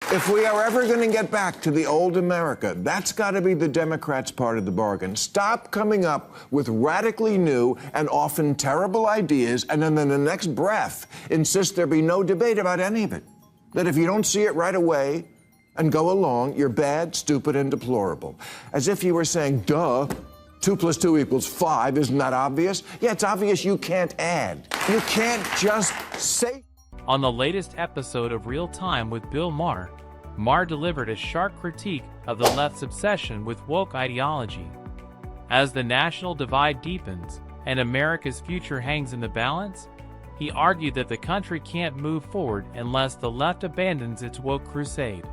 If we are ever going to get back to the old America, that's got to be the Democrats' part of the bargain. Stop coming up with radically new and often terrible ideas, and then in the next breath insist there be no debate about any of it. That if you don't see it right away and go along, you're bad, stupid, and deplorable. As if you were saying, duh, 2 + 2 = 5. Isn't that obvious? Yeah, it's obvious you can't add. You can't just say. On the latest episode of Real Time with Bill Maher, Maher delivered a sharp critique of the left's obsession with woke ideology. As the national divide deepens and America's future hangs in the balance, he argued that the country can't move forward unless the left abandons its woke crusade.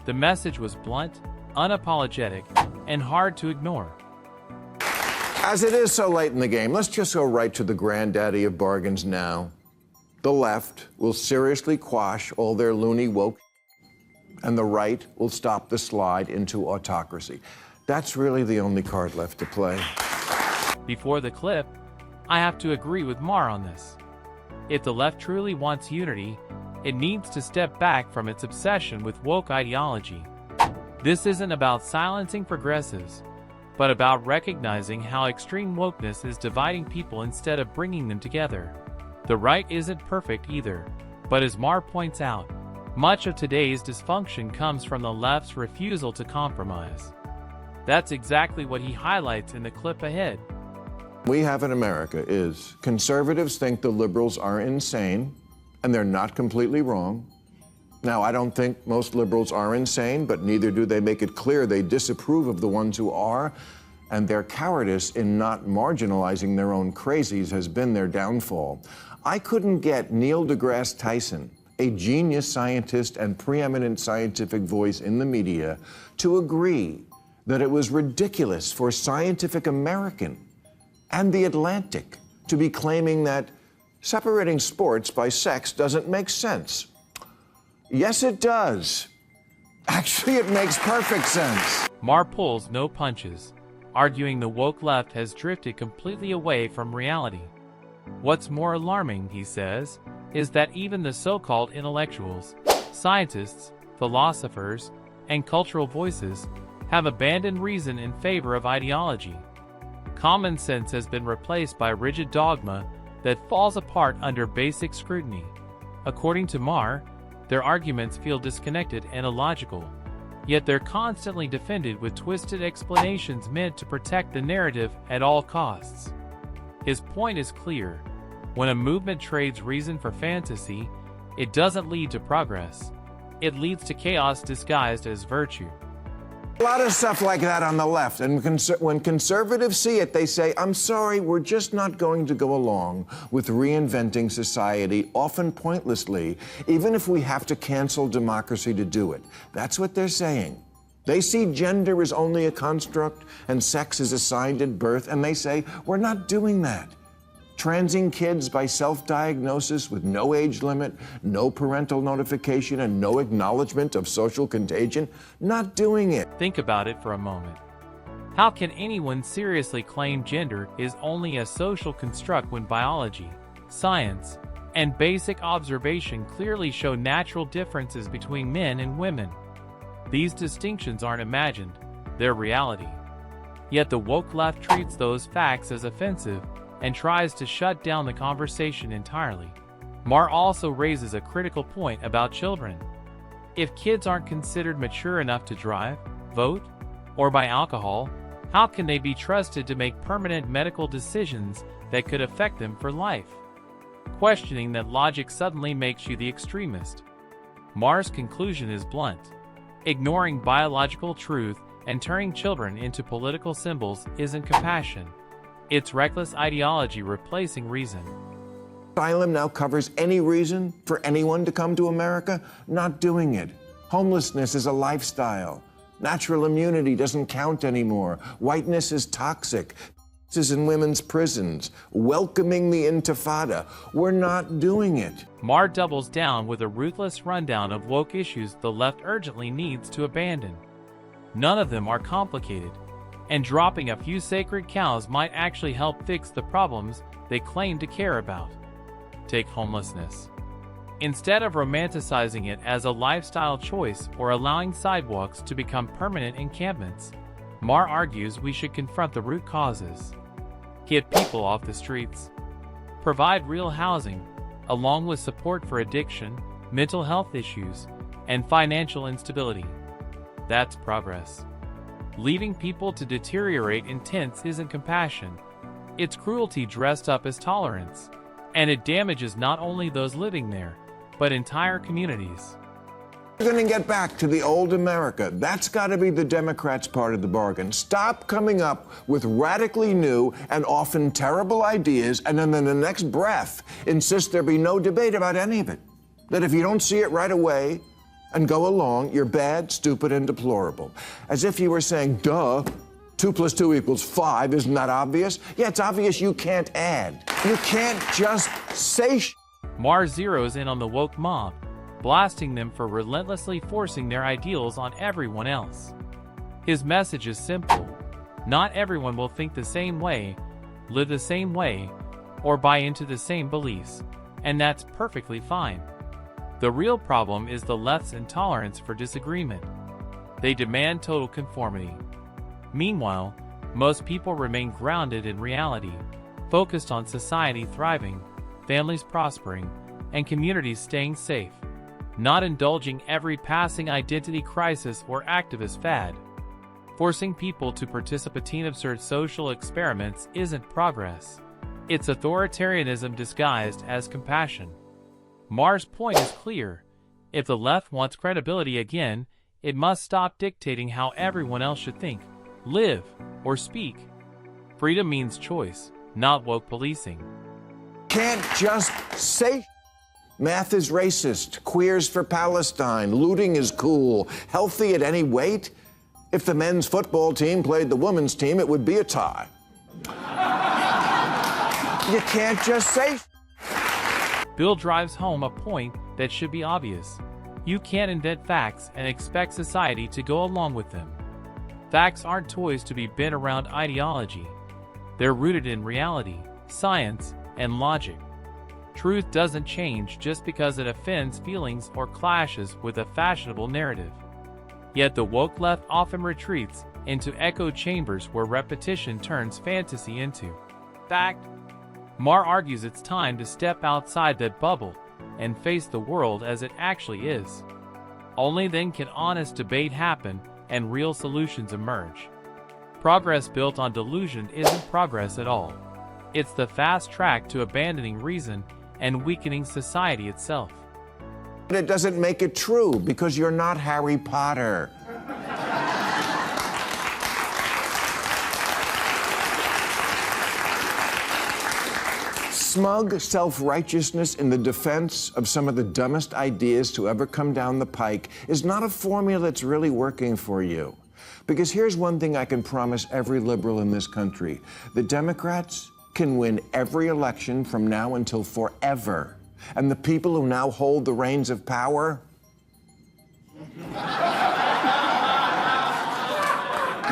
The message was blunt, unapologetic, and hard to ignore. As it is so late in the game, let's just go right to the granddaddy of bargains now. The left will seriously quash all their loony woke, and the right will stop the slide into autocracy. That's really the only card left to play. Before the clip, I have to agree with Maher on this. If the left truly wants unity, it needs to step back from its obsession with woke ideology. This isn't about silencing progressives, but about recognizing how extreme wokeness is dividing people instead of bringing them together. The right isn't perfect either, but as Maher points out, much of today's dysfunction comes from the left's refusal to compromise. That's exactly what he highlights in the clip ahead. We have in America is conservatives think the liberals are insane, and they're not completely wrong. Now, I don't think most liberals are insane, but neither do they make it clear they disapprove of the ones who are, and their cowardice in not marginalizing their own crazies has been their downfall. I couldn't get Neil deGrasse Tyson, a genius scientist and preeminent scientific voice in the media, to agree that it was ridiculous for Scientific American and The Atlantic to be claiming that separating sports by sex doesn't make sense. Yes, it does. Actually, it makes perfect sense. Maher pulls no punches, arguing the woke left has drifted completely away from reality. What's more alarming, he says, is that even the so-called intellectuals, scientists, philosophers, and cultural voices have abandoned reason in favor of ideology. Common sense has been replaced by rigid dogma that falls apart under basic scrutiny. According to Maher, their arguments feel disconnected and illogical, yet they're constantly defended with twisted explanations meant to protect the narrative at all costs. His point is clear. When a movement trades reason for fantasy, it doesn't lead to progress. It leads to chaos disguised as virtue. A lot of stuff like that on the left, and when conservatives see it, they say, I'm sorry, we're just not going to go along with reinventing society, often pointlessly, even if we have to cancel democracy to do it. That's what they're saying. They see gender as only a construct and sex is assigned at birth, and they say, we're not doing that. Transing kids by self-diagnosis with no age limit, no parental notification, and no acknowledgement of social contagion, not doing it. Think about it for a moment. How can anyone seriously claim gender is only a social construct when biology, science, and basic observation clearly show natural differences between men and women? These distinctions aren't imagined, they're reality. Yet the woke left treats those facts as offensive and tries to shut down the conversation entirely. Maher also raises a critical point about children. If kids aren't considered mature enough to drive, vote, or buy alcohol, how can they be trusted to make permanent medical decisions that could affect them for life? Questioning that logic suddenly makes you the extremist. Maher's conclusion is blunt. Ignoring biological truth and turning children into political symbols isn't compassion. It's reckless ideology replacing reason. Asylum now covers any reason for anyone to come to America, not doing it. Homelessness is a lifestyle. Natural immunity doesn't count anymore. Whiteness is toxic. This is in women's prisons. Welcoming the Intifada. We're not doing it. Maher doubles down with a ruthless rundown of woke issues the left urgently needs to abandon. None of them are complicated, and dropping a few sacred cows might actually help fix the problems they claim to care about. Take homelessness. instead of romanticizing it as a lifestyle choice or allowing sidewalks to become permanent encampments. Maher argues we should confront the root causes. Get people off the streets. Provide real housing, along with support for addiction, mental health issues, and financial instability. That's progress. Leaving people to deteriorate in tents isn't compassion. It's cruelty dressed up as tolerance. And it damages not only those living there, but entire communities. We're going to get back to the old America. That's got to be the Democrats' part of the bargain. Stop coming up with radically new and often terrible ideas, and then in the next breath, insist there be no debate about any of it. That if you don't see it right away and go along, you're bad, stupid, and deplorable. As if you were saying, duh, 2 + 2 = 5, isn't that obvious? Yeah, it's obvious you can't add. You can't just say Maher zeroes in on the woke mob, blasting them for relentlessly forcing their ideals on everyone else. His message is simple. Not everyone will think the same way, live the same way, or buy into the same beliefs, and that's perfectly fine. The real problem is the left's intolerance for disagreement. They demand total conformity. Meanwhile, most people remain grounded in reality, focused on society thriving, families prospering, and communities staying safe, not indulging every passing identity crisis or activist fad. Forcing people to participate in absurd social experiments isn't progress. It's authoritarianism disguised as compassion. Maher's point is clear. If the left wants credibility again, it must stop dictating how everyone else should think, live, or speak. Freedom means choice, not woke policing. Can't just say math is racist, queers for Palestine, looting is cool, healthy at any weight. If the men's football team played the women's team, it would be a tie. You can't just say. Bill drives home a point that should be obvious. You can't invent facts and expect society to go along with them. Facts aren't toys to be bent around ideology. They're rooted in reality, science, and logic. Truth doesn't change just because it offends feelings or clashes with a fashionable narrative. Yet the woke left often retreats into echo chambers where repetition turns fantasy into fact. Maher argues it's time to step outside that bubble and face the world as it actually is. Only then can honest debate happen and real solutions emerge. Progress built on delusion isn't progress at all. It's the fast track to abandoning reason and weakening society itself. But it doesn't make it true because you're not Harry Potter. Smug self-righteousness in the defense of some of the dumbest ideas to ever come down the pike is not a formula that's really working for you. Because here's one thing I can promise every liberal in this country. The Democrats can win every election from now until forever. And the people who now hold the reins of power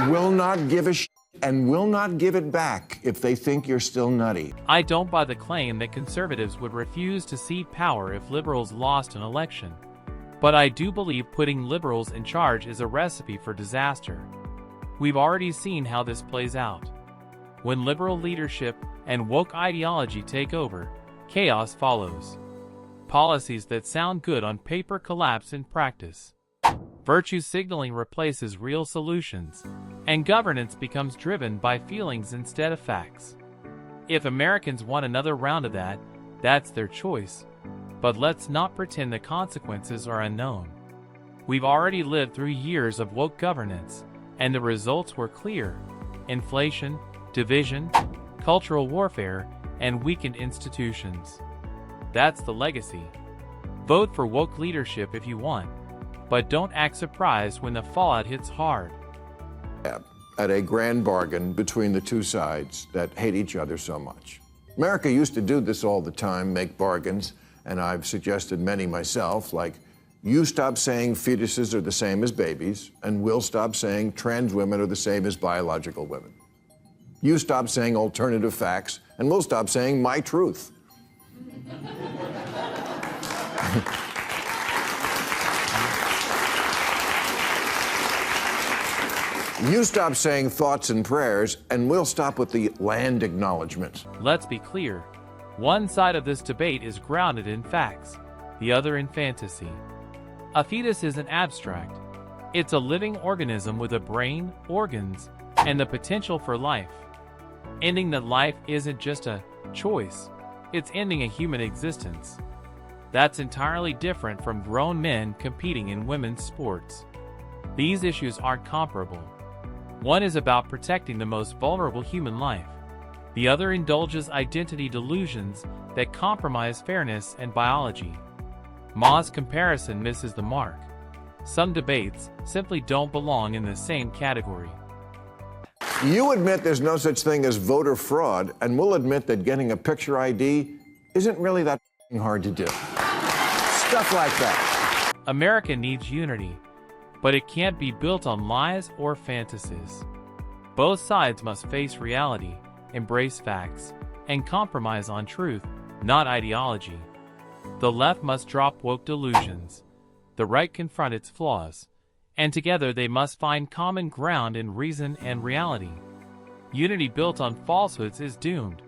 will not give a shit and will not give it back if they think you're still nutty. I don't buy the claim that conservatives would refuse to cede power if liberals lost an election. But I do believe putting liberals in charge is a recipe for disaster. We've already seen how this plays out. When liberal leadership and woke ideology take over, chaos follows. Policies that sound good on paper collapse in practice. Virtue signaling replaces real solutions, and governance becomes driven by feelings instead of facts. If Americans want another round of that, that's their choice. But let's not pretend the consequences are unknown. We've already lived through years of woke governance, and the results were clear: inflation, division, cultural warfare, and weakened institutions. That's the legacy. Vote for woke leadership if you want, but don't act surprised when the fallout hits hard. At a grand bargain between the two sides that hate each other so much. America used to do this all the time, make bargains, and I've suggested many myself, like, you stop saying fetuses are the same as babies, and we'll stop saying trans women are the same as biological women. You stop saying alternative facts, and we'll stop saying my truth. You stop saying thoughts and prayers, and we'll stop with the land acknowledgments. Let's be clear. One side of this debate is grounded in facts, the other in fantasy. A fetus isn't abstract. It's a living organism with a brain, organs, and the potential for life. Ending that life isn't just a choice. It's ending a human existence. That's entirely different from grown men competing in women's sports. These issues aren't comparable. One is about protecting the most vulnerable human life. The other indulges identity delusions that compromise fairness and biology. Ma's comparison misses the mark. Some debates simply don't belong in the same category. You admit there's no such thing as voter fraud, and we'll admit that getting a picture ID isn't really that hard to do. Stuff like that. America needs unity, but it can't be built on lies or fantasies. Both sides must face reality, embrace facts, and compromise on truth, not ideology. The left must drop woke delusions. The right confront its flaws. And together they must find common ground in reason and reality. Unity built on falsehoods is doomed.